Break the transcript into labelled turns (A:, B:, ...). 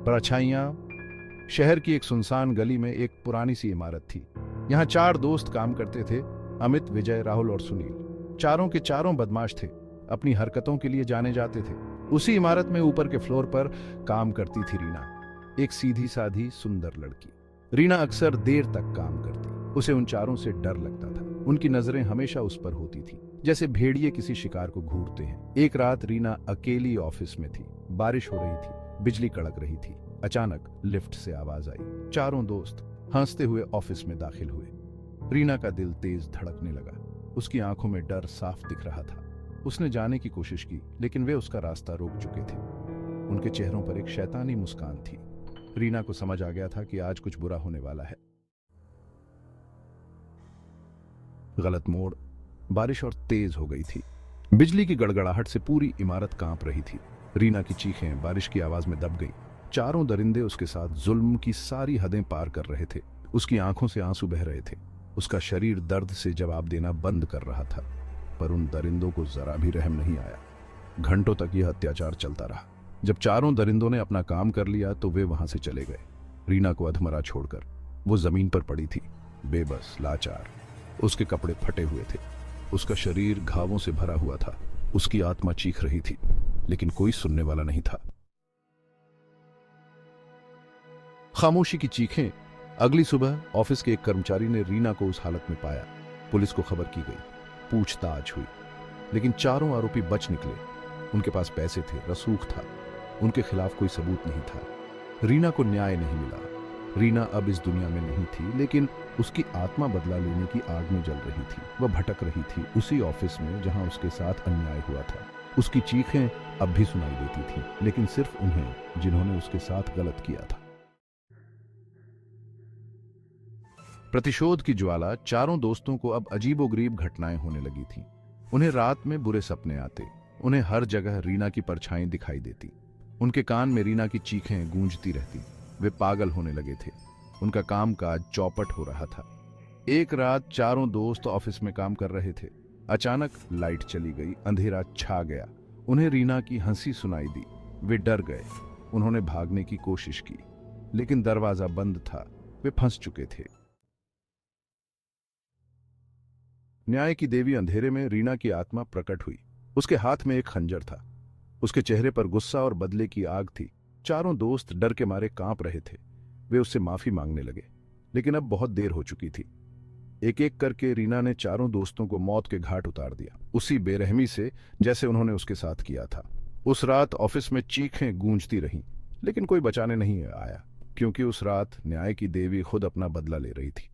A: परछाइयां। शहर की एक सुनसान गली में एक पुरानी सी इमारत थी। यहाँ 4 दोस्त काम करते थे, अमित, विजय, राहुल और सुनील। चारों के चारों बदमाश थे, अपनी हरकतों के लिए जाने जाते थे। उसी इमारत में ऊपर के फ्लोर पर काम करती थी रीना, एक सीधी साधी सुंदर लड़की। रीना अक्सर देर तक काम करती, उसे उन चारों से डर लगता था। उनकी नजरें हमेशा उस पर होती थी, जैसे भेड़िए किसी शिकार को घूरते हैं। एक रात रीना अकेली ऑफिस में थी। बारिश हो रही थी, बिजली कड़क रही थी। अचानक लिफ्ट से आवाज आई। चारों दोस्त हंसते हुए ऑफिस में दाखिल हुए। रीना का दिल तेज धड़कने लगा, उसकी आंखों में डर साफ दिख रहा था। उसने जाने की कोशिश की, लेकिन वे उसका रास्ता रोक चुके थे। उनके चेहरों पर एक शैतानी मुस्कान थी। रीना को समझ आ गया था कि आज कुछ बुरा होने वाला है। गलत मोड़। बारिश और तेज हो गई थी। बिजली की गड़गड़ाहट से पूरी इमारत कांप रही थी। रीना की चीखें बारिश की आवाज में दब गई। चारों दरिंदे उसके साथ जुल्म की सारी हदें पार कर रहे थे। उसकी आंखों से आंसू बह रहे थे। उसका शरीर दर्द से जवाब देना बंद कर रहा था, पर उन दरिंदों को जरा भी रहम नहीं आया। घंटों तक यह अत्याचार चलता रहा। जब चारों दरिंदों ने अपना काम कर लिया तो वे वहां से चले गए, रीना को अधमरा छोड़कर। वो जमीन पर पड़ी थी, बेबस, लाचार। उसके कपड़े फटे हुए थे, उसका शरीर घावों से भरा हुआ था। उसकी आत्मा चीख रही थी, लेकिन कोई सुनने वाला नहीं था। खामोशी की चीखें। अगली सुबह ऑफिस के एक कर्मचारी ने रीना को उस हालत में पाया। पुलिस को खबर की गई, पूछताछ हुई, लेकिन चारों आरोपी बच निकले। उनके पास पैसे थे, रसूख था, उनके खिलाफ कोई सबूत नहीं था। रीना को न्याय नहीं मिला। रीना अब इस दुनिया में नहीं थी, लेकिन उसकी आत्मा बदला लेने की आग में जल रही थी। वह भटक रही थी उसी ऑफिस में जहां उसके साथ अन्याय हुआ था। उसकी चीखें अब भी सुनाई देती थी, लेकिन सिर्फ उन्हें जिन्होंने उसके साथ गलत किया था। प्रतिशोध की ज्वाला। चारों दोस्तों को अब अजीबोगरीब घटनाएं होने लगी थीं। उन्हें रात में बुरे सपने आते, उन्हें हर जगह रीना की परछाई दिखाई देती, उनके कान में रीना की चीखें गूंजती रहती। वे पागल होने लगे थे, उनका कामकाज चौपट हो रहा था। एक रात चारों दोस्त ऑफिस में काम कर रहे थे। अचानक लाइट चली गई, अंधेरा छा गया। उन्हें रीना की हंसी सुनाई दी। वे डर गए। उन्होंने भागने की कोशिश की, लेकिन दरवाजा बंद था। वे फंस चुके थे। न्याय की देवी अंधेरे में रीना की आत्मा प्रकट हुई। उसके हाथ में एक खंजर था, उसके चेहरे पर गुस्सा और बदले की आग थी। चारों दोस्त डर के मारे कांप रहे थे। वे उससे माफी मांगने लगे, लेकिन अब बहुत देर हो चुकी थी। एक एक करके रीना ने चारों दोस्तों को मौत के घाट उतार दिया, उसी बेरहमी से जैसे उन्होंने उसके साथ किया था। उस रात ऑफिस में चीखें गूंजती रहीं, लेकिन कोई बचाने नहीं आया, क्योंकि उस रात न्याय की देवी खुद अपना बदला ले रही थी।